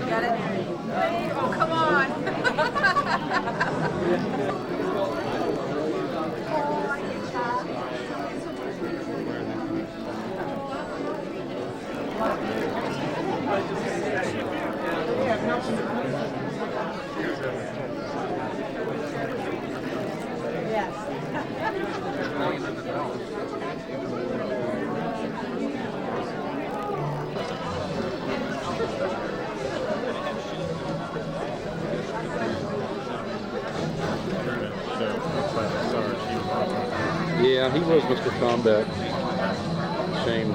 Got it? Oh, come on. Yeah, he was Mr. Combat. Shame.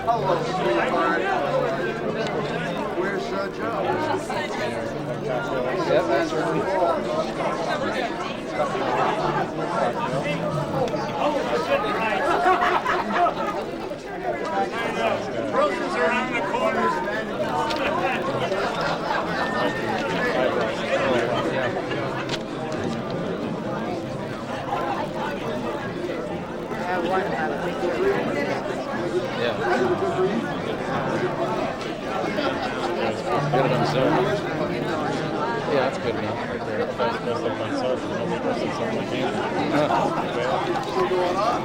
Hello, sweetheart. Where's Joe? Yep, that's Roses around the corner. Yeah. Get it on Zoom. Yeah, that's good enough right there. Still going on?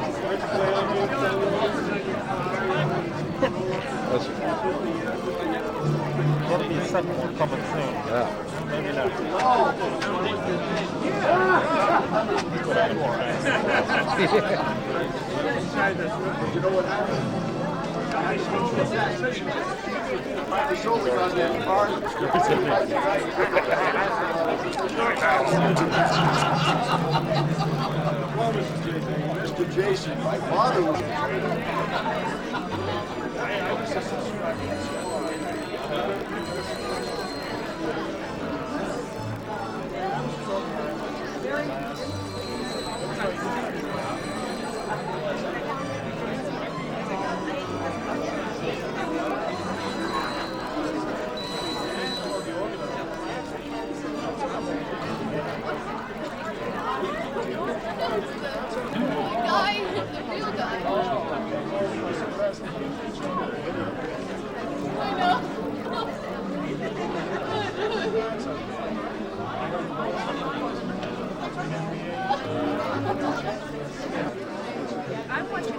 There'll be a second one coming soon. Yeah. Maybe not. You know what happened? My shoulder got that car. Mr. Jason, my father was. I want you to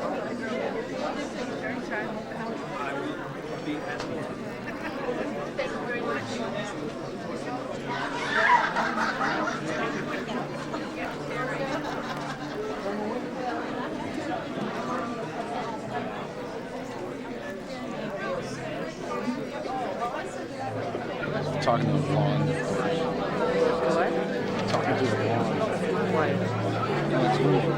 be Thank you very much. Talking to the blonde. Talking to the blonde. Next week.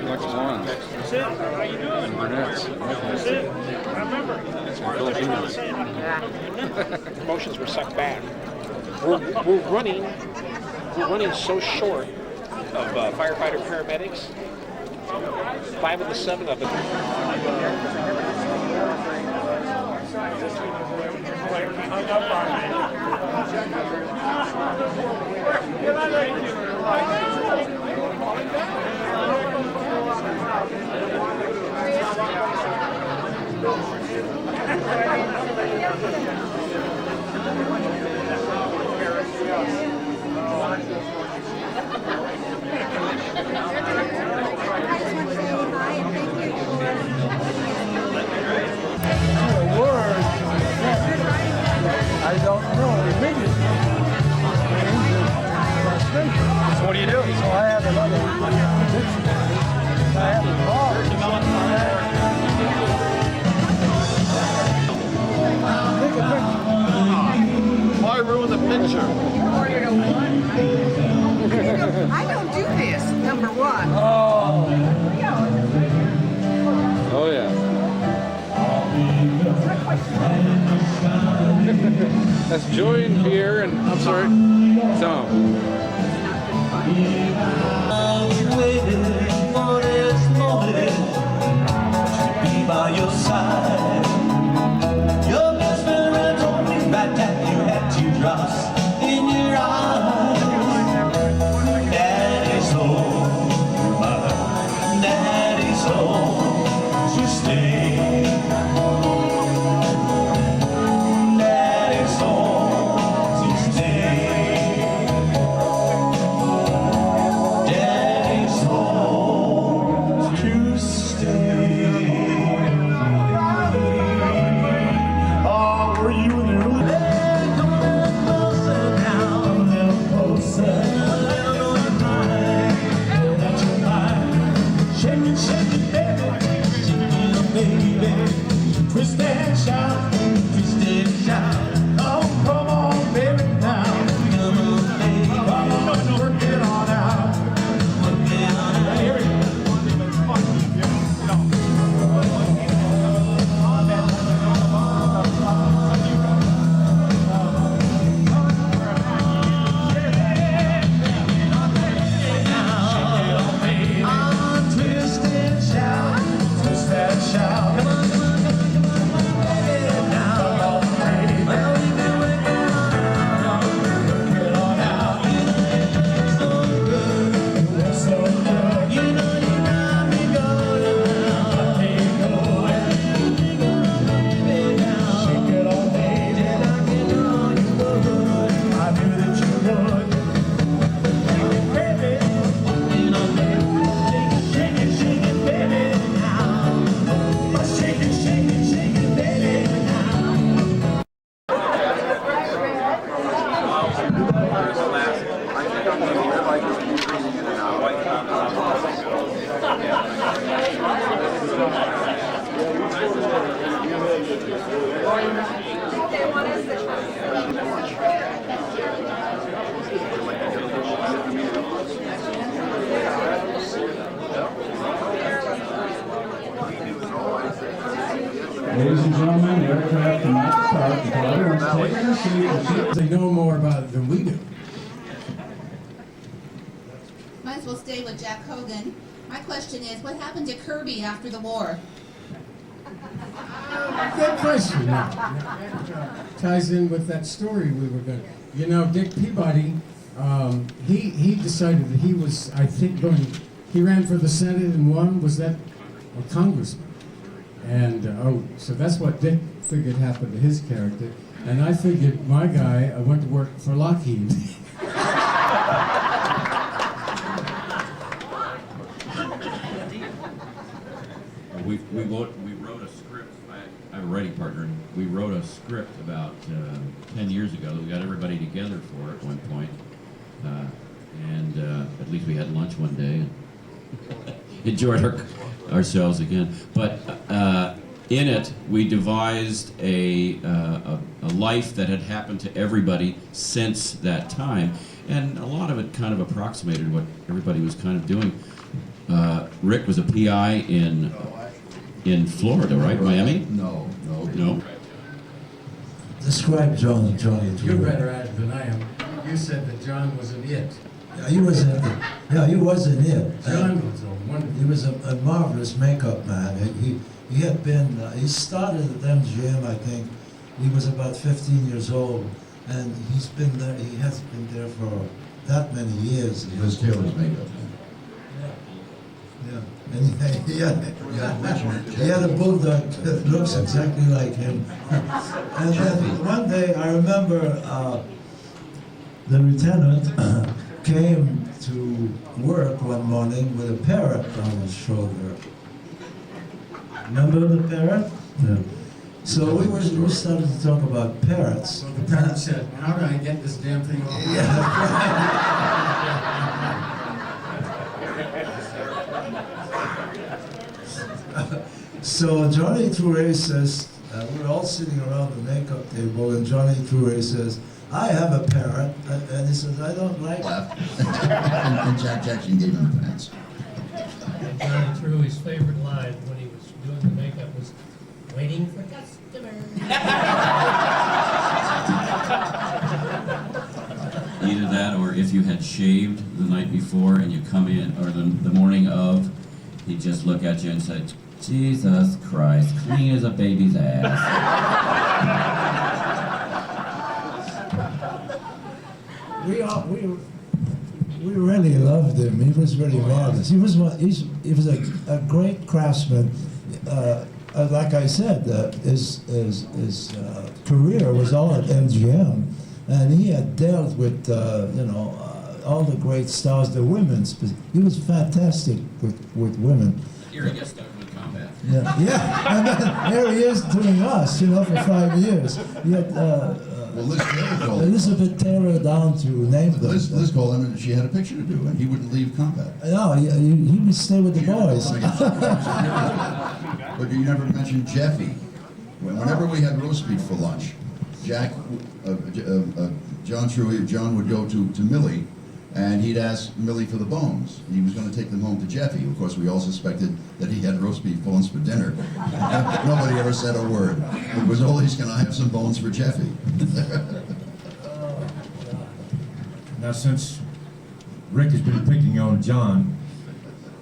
Next one. That's it. How you doing? Brunettes. That's it. Remember. Filipinos. Promotions were sucked back. We're running so short of firefighter paramedics. 5 of the 7 of them. I don't know immediately. So what do you do? So I have another addiction. I have a car. Take a picture. Why ruin the picture? I don't do that. serious, number one. Oh yeah. That's Joy and Pierre and I'm sorry, Tom. By your side, your best friend told me right that you had teardrops in your eyes. Daddy's home, Daddy's home to stay. Daddy's home to stay. Daddy's home to stay. Twist and shout, twist and shout. Oh, come on, baby, now. Come on, baby. Come on, work it on out. Work it on out. Here we go. Twist and shout, twist and shout. Come on, come on. Ladies and gentlemen, the aircraft and master park, until everyone's taken their seat, they know more about it than we do. Might as well stay with Jack Hogan. My question is, what happened to Kirby after the war? Good question. Ties in with that story we were going to. You know, Dick Peabody, he decided that he was, I think, he ran for the Senate and won. Was that a congressman? And, so that's what Dick figured happened to his character. And I figured my guy went to work for Lockheed. We wrote a script. I have a writing partner, and we wrote a script about 10 years ago that we got everybody together for at one point. And at least we had lunch one day and enjoyed ourselves again. But in it, we devised a life that had happened to everybody since that time. And a lot of it kind of approximated what everybody was kind of doing. Rick was a PI in Florida, right? Miami? No. No. Describe Johnny. You're better at it than I am. You said that John was an it. Yeah, he was an it. John was a wonderful. He was a marvelous makeup man. He had been, he started at MGM, I think. He was about 15 years old, and he's been there, he has been there for that many years. He was Taylor's makeup man. Yeah. And he had a bulldog that looks exactly like him. And then one day, I remember the lieutenant came to work one morning with a parrot on his shoulder. Remember the parrot? Yeah. So we started to talk about parrots. So the parrot said, how do I get this damn thing off? So Johnny Toure says, we're all sitting around the makeup table, and Johnny Toure says, I have a parrot, and he says, I don't like Left. and Jack Jackson gave him the pants. And Johnny True, his favorite line when he was doing the makeup was, "Waiting for customers." Either that, or if you had shaved the night before and you come in, or the morning of, he'd just look at you and say, "Jesus Christ, clean as a baby's ass." We really loved him. He was really marvelous. He was a great craftsman. Like I said, his career was all at MGM, and he had dealt with all the great stars, the women. He was fantastic with women. Here he gets stuck with combat. Yeah. And then here he is doing us, for 5 years. He had, Well, Liz Taylor called him. Elizabeth Taylor down to name them. Liz called him, and she had a picture to do, and he wouldn't leave combat. No, he would stay with the boys. But you never mentioned Jeffy. Whenever we had roast beef for lunch, John would go to Millie, and he'd ask Millie for the bones. He was going to take them home to Jeffy. Of course, we all suspected that he had roast beef bones for dinner. Nobody ever said a word. It was always, "Can I have some bones for Jeffy?" Now, since Rick has been picking on John,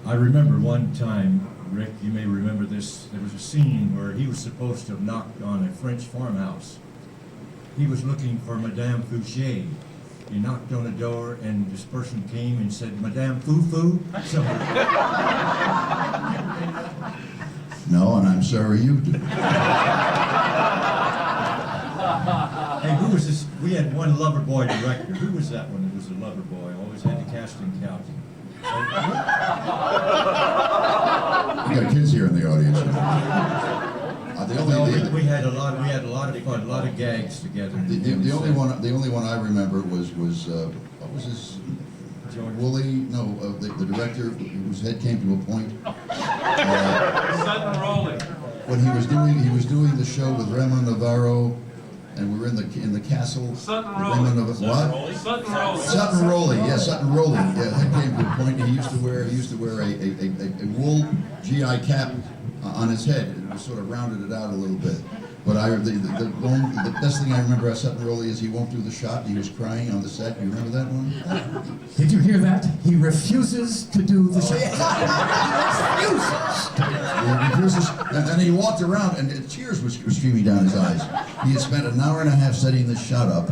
I remember one time, Rick, you may remember this, there was a scene where he was supposed to have knocked on a French farmhouse. He was looking for Madame Fouché. He knocked on the door, and this person came and said, "Madame Foo-Foo?" So, No, and I'm sorry you do. hey, who was this? We had one lover boy director. Who was that one that was a lover boy? Always had the casting couch. We got kids here in the audience. We had a lot of fun, a lot of gags together. The only one I remember was what was his Wooly? No, the director whose head came to a point. Sutton Rowley. When he was doing the show with Ramon Navarro, and we were in the castle. Sutton Rowley. Rowley. What? Sutton Rowley. Sutton Rowley. Yeah, Sutton Rowley. Yeah, that came to a point. He used to wear a wool GI cap on his head. It was sort of rounded it out a little bit. But the best thing I remember about Sutton Rowley is he won't do the shot. He was crying on the set. You remember that one? Did you hear that? He refuses to do the shot. He refuses. And he walked around, and tears were streaming down his eyes. He had spent an hour and a half setting this shot up,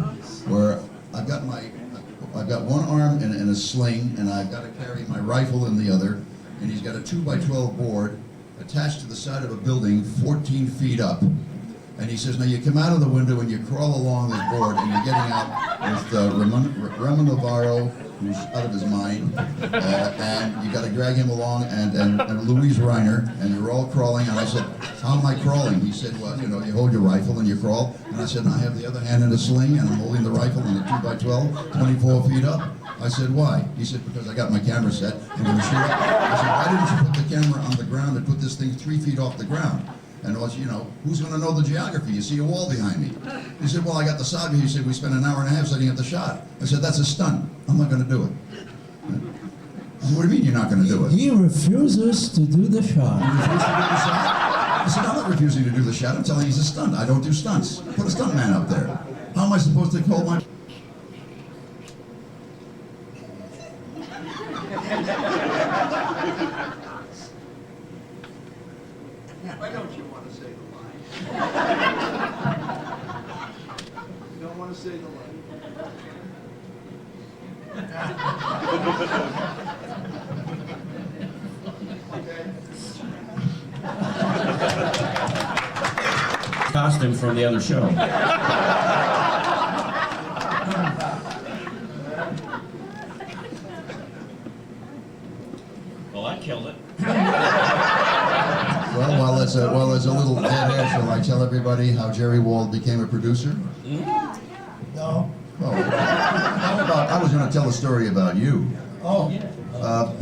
where I've got one arm in a sling, and I've got to carry my rifle in the other, and he's got a 2x12 board attached to the side of a building 14 feet up. And he says, now you come out of the window and you crawl along this board, and you're getting out with Ramon Navarro, who's out of his mind, and you got to drag him along, and Louise Reiner, and you're all crawling. And I said, how am I crawling? He said, well, you hold your rifle and you crawl. And I said, I have the other hand in a sling, and I'm holding the rifle in a 2x12, 24 feet up. I said, why? He said, because I got my camera set. I'm going to shoot up. I said, why didn't you put the camera on the ground and put this thing 3 feet off the ground? And also, who's going to know the geography? You see a wall behind me. He said, well, I got the side view. He said, we spent an hour and a half setting up the shot. I said, that's a stunt. I'm not going to do it. I said, what do you mean you're not going to do it? He refuses to do the shot. You refuse to do the shot? I said, I'm not refusing to do the shot. I'm telling you he's a stunt. I don't do stunts. Put a stunt man up there. How am I supposed to hold my... Why don't you want to say the line? You don't want to say the line. Costume from the other show. Well, I killed it. Well, while it's a little dead air, shall I tell everybody how Jerry Wald became a producer? No. Oh, how about, I was going to tell a story about you. Oh.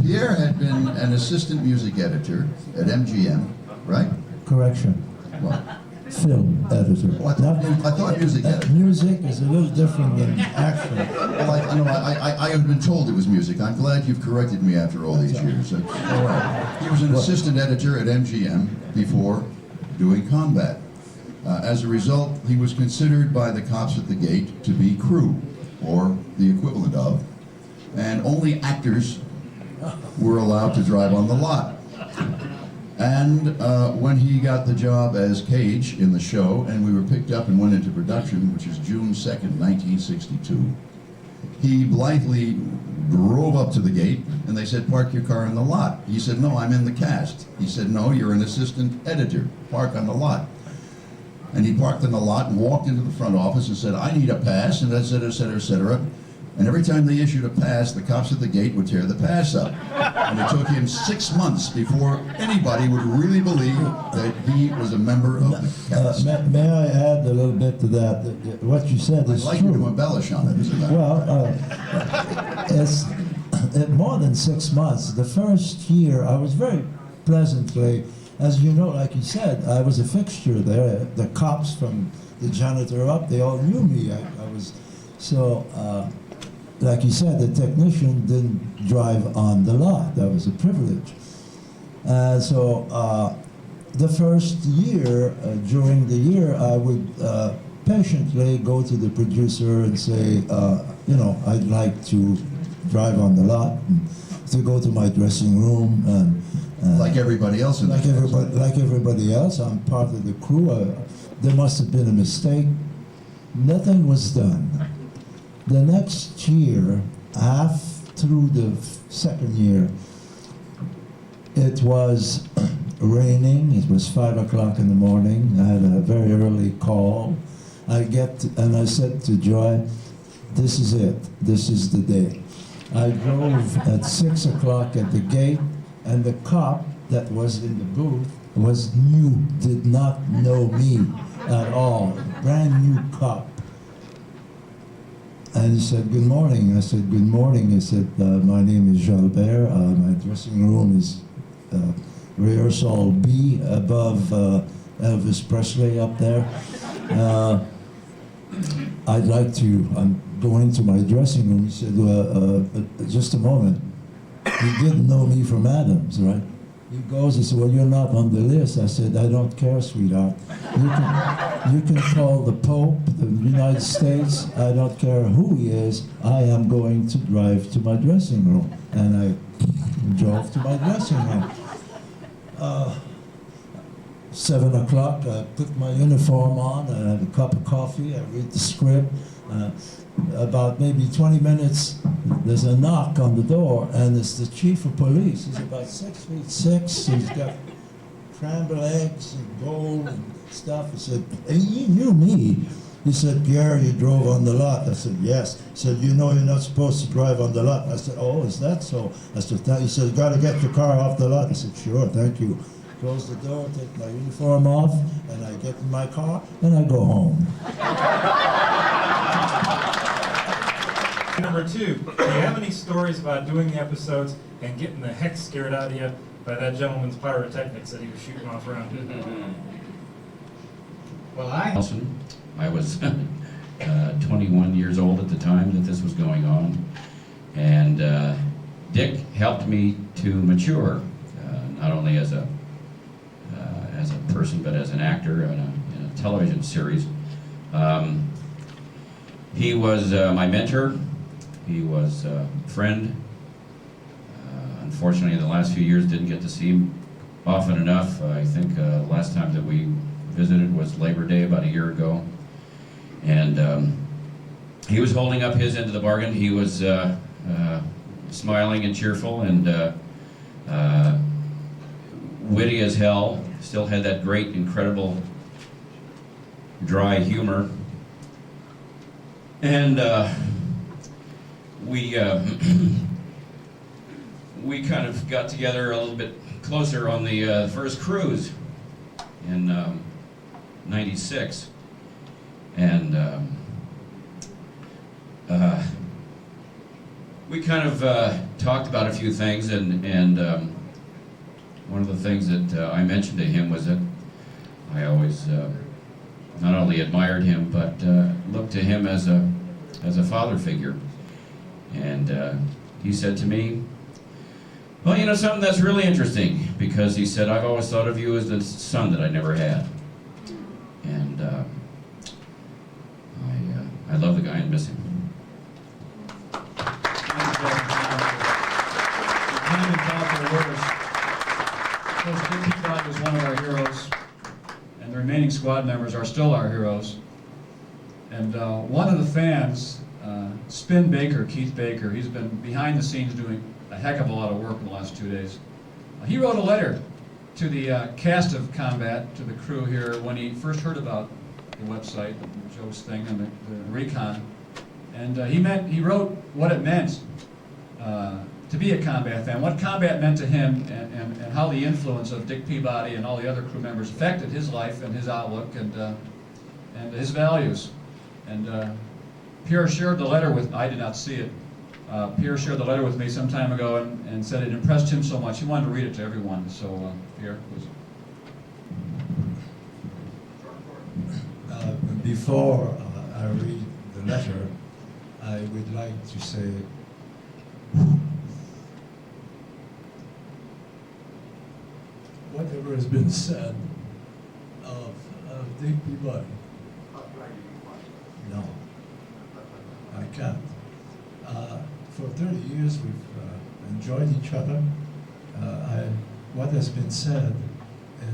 Pierre had been an assistant music editor at MGM, right? Correction. Well, film editor. Oh, I thought music editor. Music is a little different than action. Well, I had been told it was music. I'm glad you've corrected me after all these years. All right. He was an assistant editor at MGM before doing combat. As a result, he was considered by the cops at the gate to be crew, or the equivalent of, and only actors were allowed to drive on the lot. And when he got the job as Cage in the show, and we were picked up and went into production, which is June 2nd, 1962, he blithely drove up to the gate, and they said, "Park your car in the lot." He said, "No, I'm in the cast." He said, "No, you're an assistant editor. Park on the lot." And he parked in the lot and walked into the front office and said, "I need a pass," and et cetera, et cetera, et cetera. And every time they issued a pass, the cops at the gate would tear the pass up. And it took him 6 months before anybody would really believe that he was a member of the cast. May I add a little bit to that? What you said is I'd like true. you to embellish on it, isn't that? Well, it's more than 6 months. The first year, I was very pleasantly, as you know, like you said, I was a fixture there. The cops from the janitor up, they all knew me. I was so. Like you said, the technician didn't drive on the lot. That was a privilege. So the first year, during the year, I would patiently go to the producer and say, you know, I'd like to drive on the lot, and to go to my dressing room, and like everybody else in the cast. Like everybody else, I'm part of the crew. There must have been a mistake. Nothing was done. The next year, half through the second year, it was raining. It was 5 o'clock in the morning. I had a very early call. And I said to Joy, "This is it. This is the day." I drove at 6 o'clock at the gate, and the cop that was in the booth was new, did not know me at all. Brand new cop. And he said, "Good morning." I said, "Good morning." He said, "My name is Jalbert. My dressing room is rehearsal B above Elvis Presley up there. I'd like to, I'm going to my dressing room." He said, "Just a moment. You didn't know me from Adams, right?" He goes, he said, "Well, you're not on the list." I said, "I don't care, sweetheart. You can call the Pope, the United States. I don't care who he is. I am going to drive to my dressing room." And I drove to my dressing room. 7 o'clock, I put my uniform on, I have a cup of coffee, I read the script. About maybe 20 minutes, there's a knock on the door, and it's the chief of police. He's about 6'6". He's got scrambled eggs and gold and stuff. He said, "Hey, he knew me." He said, "Pierre, you drove on the lot." I said, "Yes." He said, "You know you're not supposed to drive on the lot." I said, "Oh, is that so?" I said, he said, "You got to get your car off the lot." I said, "Sure, thank you." Close the door, take my uniform off, and I get in my car, and I go home. Number 2, do you have any stories about doing the episodes and getting the heck scared out of you by that gentleman's pyrotechnics that he was shooting off around? Well, I was 21 years old at the time that this was going on, and Dick helped me to mature, not only as a person, but as an actor in a television series. He was my mentor. He was a friend. Unfortunately, in the last few years, didn't get to see him often enough. I think the last time that we visited was Labor Day about a year ago. And he was holding up his end of the bargain. He was smiling and cheerful and witty as hell. Still had that great, incredible, dry humor. And we kind of got together a little bit closer on the first cruise in '96, and we kind of talked about a few things, and one of the things that I mentioned to him was that I always not only admired him, but looked to him as a father figure. And he said to me, well, you know something that's really interesting, because he said, I've always thought of you as the son that I never had. And I love the guy and miss him. Coach Dick Peabody was one of our heroes, and the remaining squad members are still our heroes. And one of the fans, Spin Baker, Keith Baker, he's been behind the scenes doing a heck of a lot of work in the last 2 days. He wrote a letter to the cast of Combat, to the crew here, when he first heard about the website, Joe's thing, and the Recon. And he wrote what it meant to be a Combat fan, what Combat meant to him, and how the influence of Dick Peabody and all the other crew members affected his life and his outlook and his values. And Pierre shared the letter with, I did not see it, Pierre shared the letter with me some time ago and said it impressed him so much he wanted to read it to everyone. So Pierre, please. Before I read the letter, I would like to say whatever has been said of Dick Peabody. No, I can't. For 30 years we've enjoyed each other. What has been said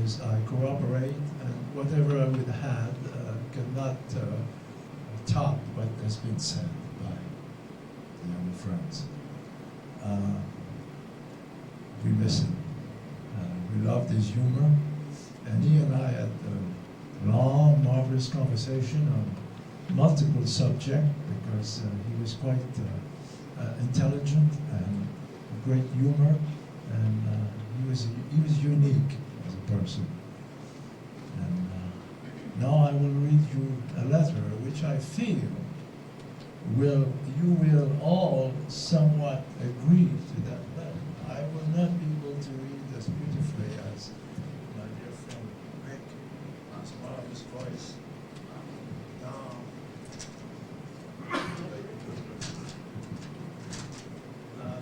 is I cooperate, and whatever I would have cannot top what has been said by the other friends. We miss him. We loved his humor, and he and I had a long, marvelous conversation on multiple subjects, because he was quite intelligent and great humor, and he was unique as a person. And now I will read you a letter which I feel you will all somewhat agree to that letter. I will not be able to read as beautifully as my dear friend Rick, as well as his voice.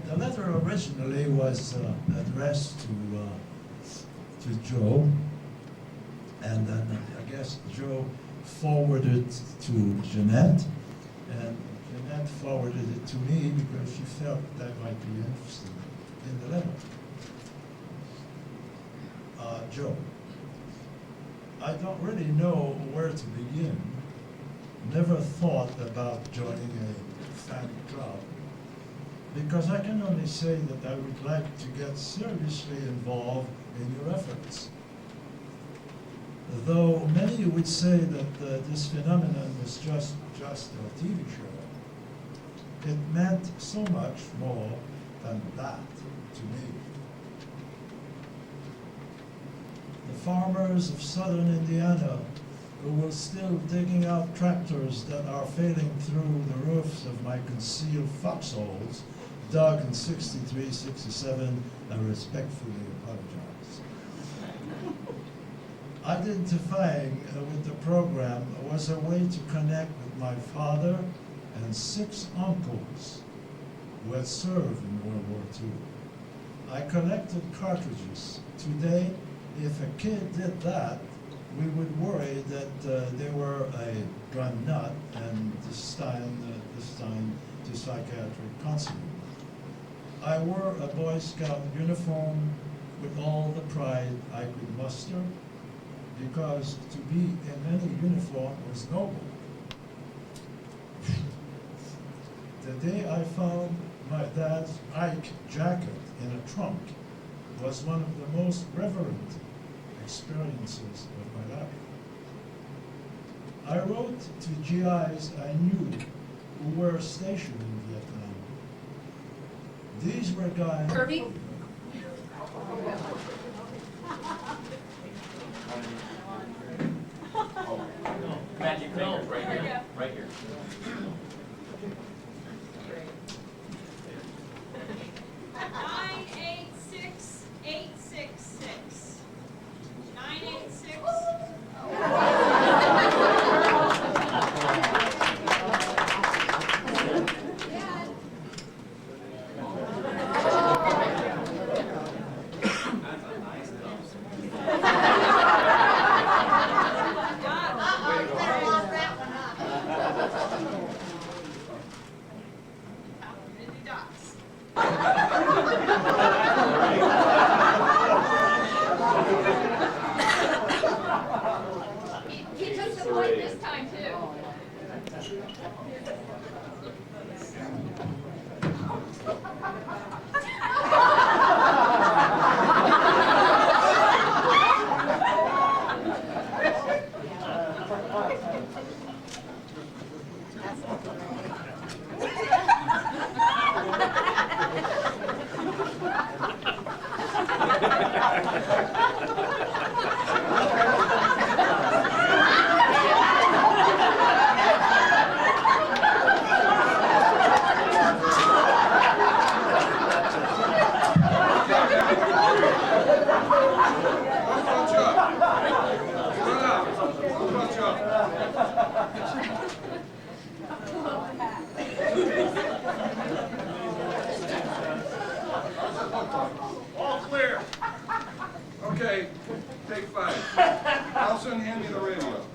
The letter originally was addressed to Joe, and then I guess Joe forwarded to Jeanette, and Jeanette forwarded it to me because she felt that I might be interested in the letter. Joe, I don't really know where to begin. Never thought about joining a fan club, because I can only say that I would like to get seriously involved in your efforts. Though many would say that this phenomenon was just a TV show, it meant so much more than that to me. The farmers of southern Indiana who were still digging out tractors that are failing through the roofs of my concealed foxholes, dug in 63, 67, I respectfully apologize. Identifying with the program was a way to connect with my father and 6 uncles who had served in World War II. I collected cartridges. Today, if a kid did that, we would worry that they were a gun nut and destined to psychiatric counseling. I wore a Boy Scout uniform with all the pride I could muster, because to be in any uniform was noble. The day I found my dad's Ike jacket in a trunk was one of the most reverent experiences of my life. I wrote to GIs I knew who were stationed in Vietnam. These were guys... Kirby? Magic fingers right here. Right here. Okay, take 5. Nelson, hand me the radio.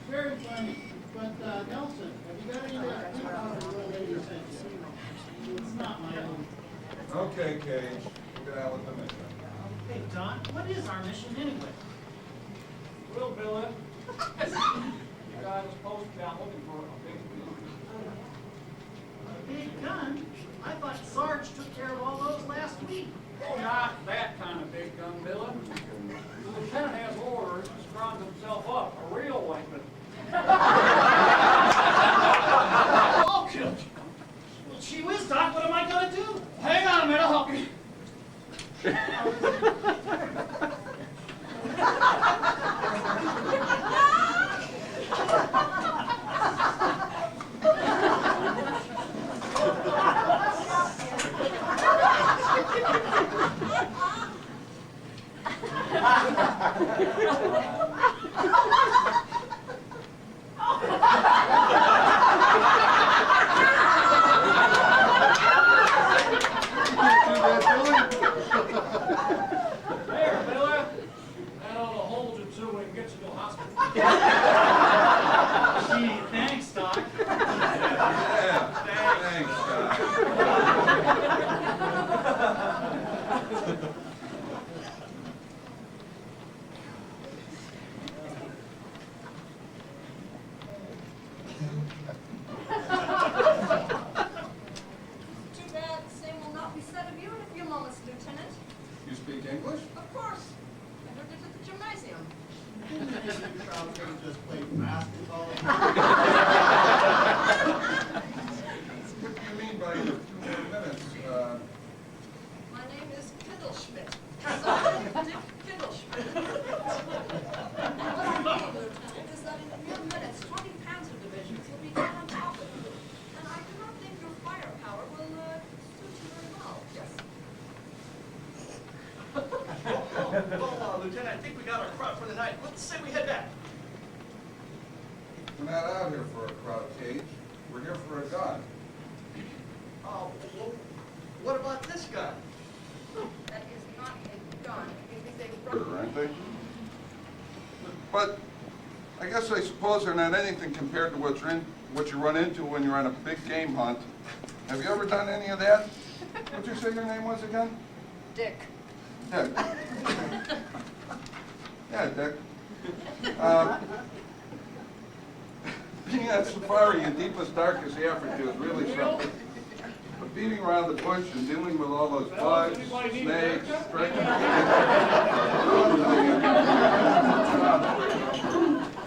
Very funny. But Nelson, have you got any of that pink powder the old lady sent you? It's not my own. Okay, Cage. We'll get out with the mission. Hey, Don, what is our mission anyway? Well, Billy, you guys are supposed to be out looking for a big A big gun? I thought Sarge took care of all those last week. Oh, not that kind of big gun, Billy. The lieutenant has orders to scrounge himself up, a real weapon. All killed you. Well, gee whiz, Doc, what am I gonna do? Hang on a minute, I'll help you. There, Billy. That ought to hold you until we can get you to the hospital. Gee, thanks, Doc. Yeah, thanks, Too bad the same will not be said of you in a few moments, Lieutenant. You speak English? Of course. I learned it at the gymnasium. You probably just played basketball. What do you mean by your 2 more minutes? My name is Kindleschmidt. Sergeant Dick Kindleschmidt. What I mean, Lieutenant, is that in a few minutes, 20 Panzer divisions will be down on top of you. And I do not think your firepower will suit you very well. Yes. Well, Lieutenant, I think we got our crowd for the night. Let's say we head back. We're not out here for a crowd, Cage. We're here for a gun. Oh, well, what about this gun? That is not a gun. It is a Sure, aren't they? But I guess I suppose they're not anything compared to what you run into when you're on a big game hunt. Have you ever done any of that? What'd you say your name was again? Dick. Dick. Yeah, Dick. Being on safari in deepest, darkest Africa is really something. But beating around the bush and dealing with all those bugs, snakes,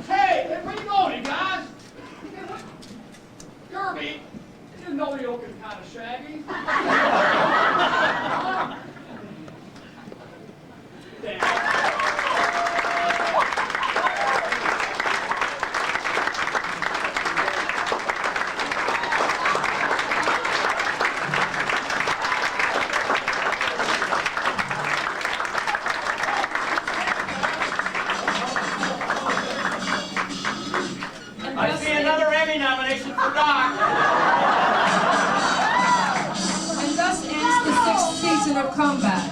Hey, where you going, you guys? Kirby, you know you're looking kind of shaggy. I see another Emmy nomination for Doc. And thus ends the 6th season of combat.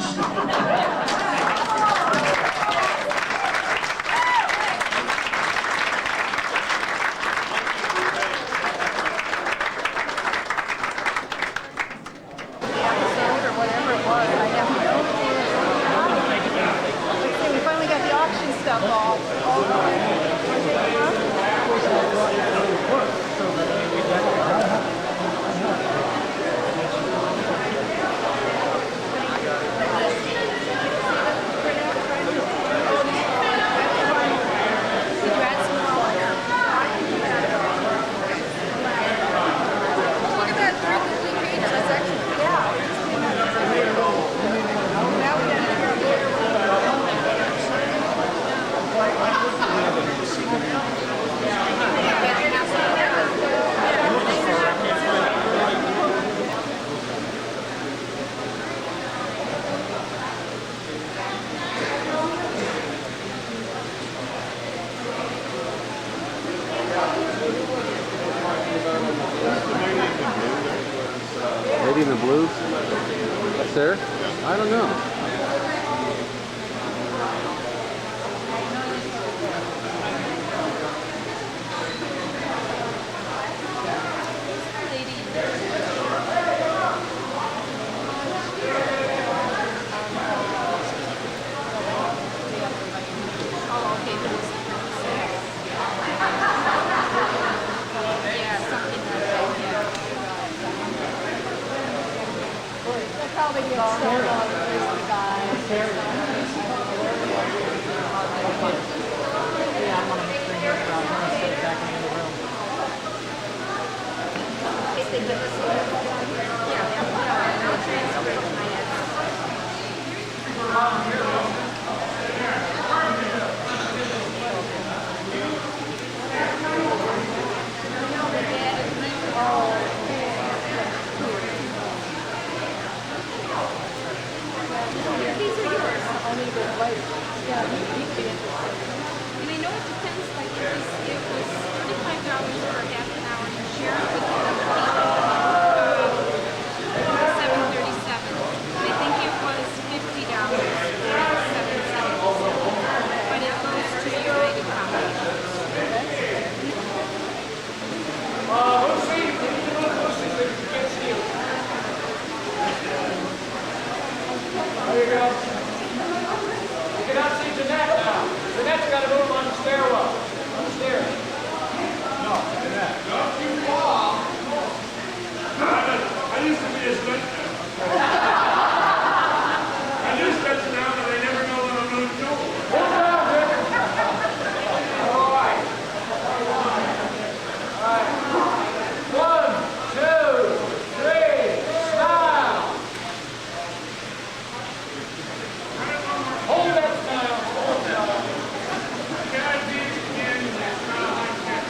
We finally got the auction stuff all there? I don't know. Probably the guy. These are yours. Only a bit later. Yeah, you could be interested. And I know it depends, like it was $35 for half an hour and Sharon would give 737. I think it was $50 for 777. But it goes to your rated combinations. There you go. You cannot see Jeanette now. Jeanette's got to move on the stairwell. On the stairs. No, Jeanette. Don't you fall. I used to be a stuntman. I do stunts now, but I never know what I'm going to do. Hold on, Rick. All right. All right. 1, 2, 3, smile. Hold that smile. Hold that. God, Jesus, again, smile like that.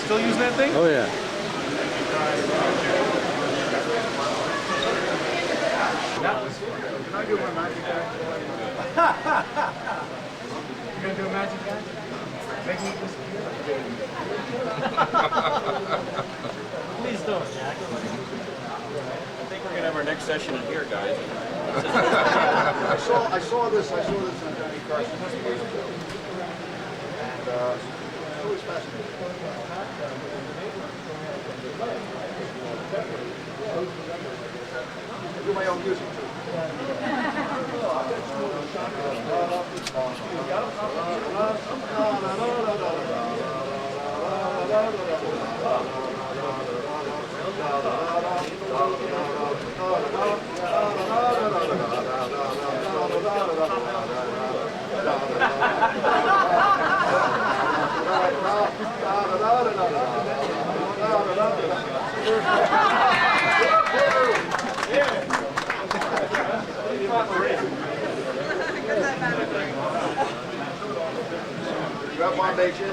Still using that thing? Oh yeah. I do one magic guy. You gonna do a magic guy? Make me disappear? Please don't, Jack. I think we're gonna have our next session in here, guys. I saw this on Johnny Carson years ago. And it was fascinating. I do my own music too. You have foundation?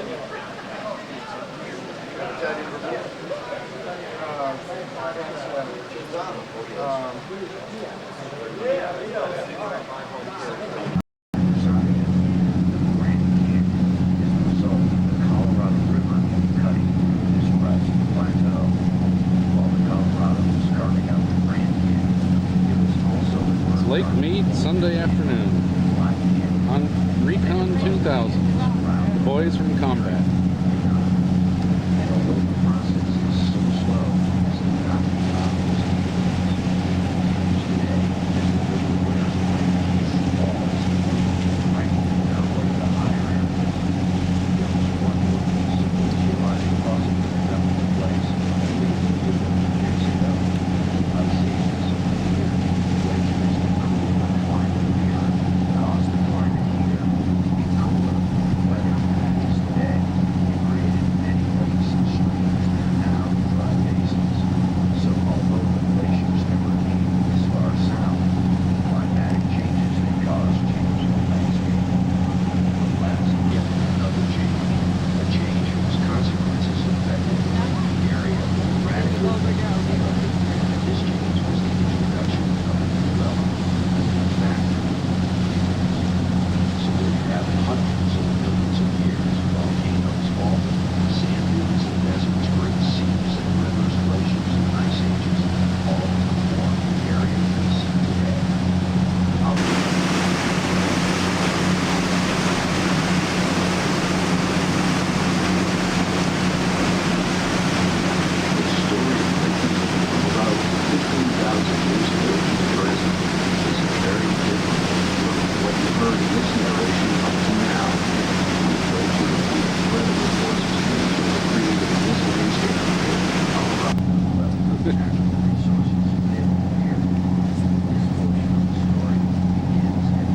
It's Lake Mead Sunday afternoon on Recon 2000. The boys from combat.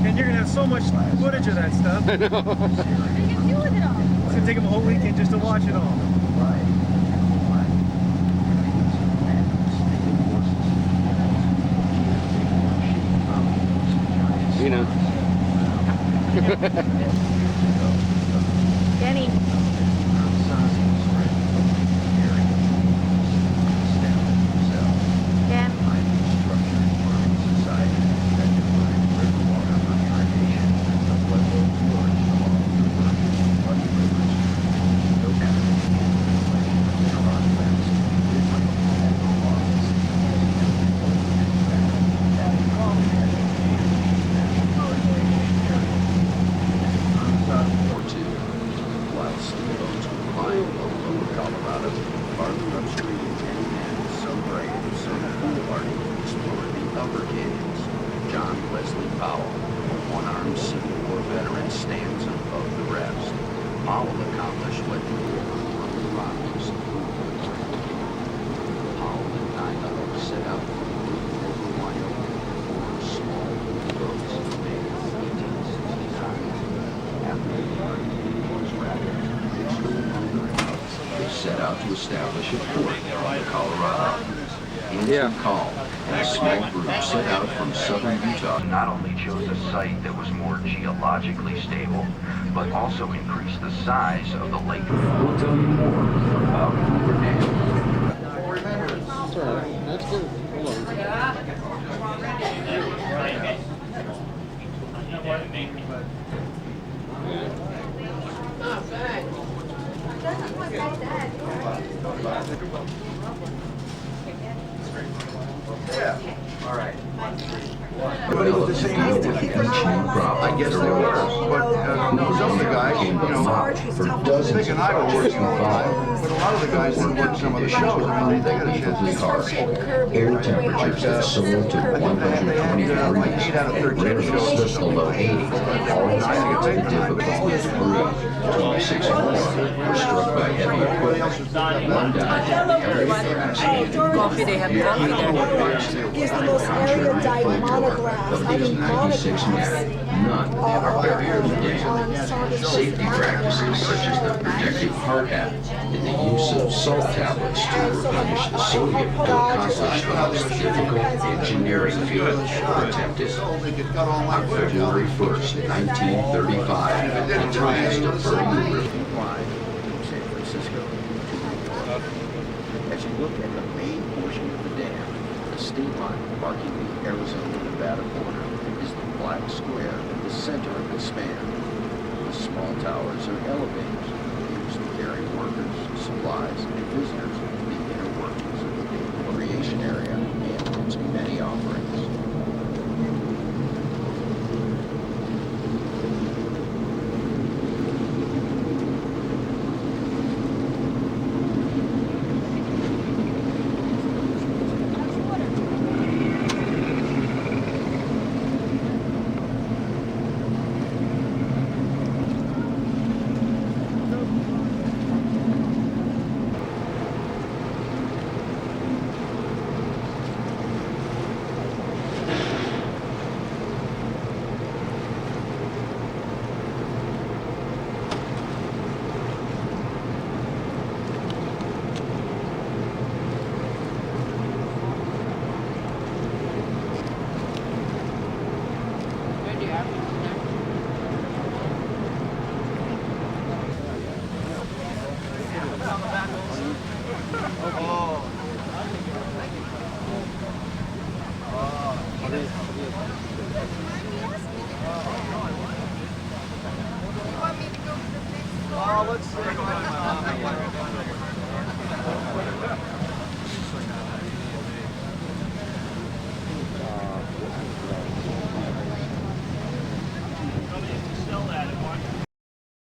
And you're gonna have so much footage of that stuff. I know. What are you gonna do with it all? It's gonna take them a whole weekend just to watch it all. You know. Benny. Ben. Set out to establish a fort on the Colorado. Yeah. Call, and a small group set out from southern Utah not only chose a site that was more geologically stable, but also increased the size of the lake. We'll tell you more about Hoover Dam. That's all right. That's good. Hold on. quite neat, but. Not bad. Doesn't look like that. Yeah. All right. Everybody was the same age. I guess there were. But some of the guys, you know, Vic and I were working all the time, but a lot of the guys didn't work some of the shows. I mean, they got a chance. Air temperatures that soar to 120 degrees and rarely slip below 80. All night, the difficult crew, 26 more, were struck by heavy equipment. One died very fast. Coffee, they have coffee there. Gives the most erudite monographs. Of these 96 men, none are buried today. Safety practices such as the protective hard hat and the use of salt tablets to replenish the sodium to accomplish the most difficult engineering feat were attempted. On February 1st, 1935, the tries to burn the river. San Francisco. As you look at the main portion of the dam, the state line marking the Arizona-Nevada border is the black square at the center of its span. The small towers are elevators used to carry workers, supplies, and visitors to the inner workings of the dam creation area and its many offerings. Let's see.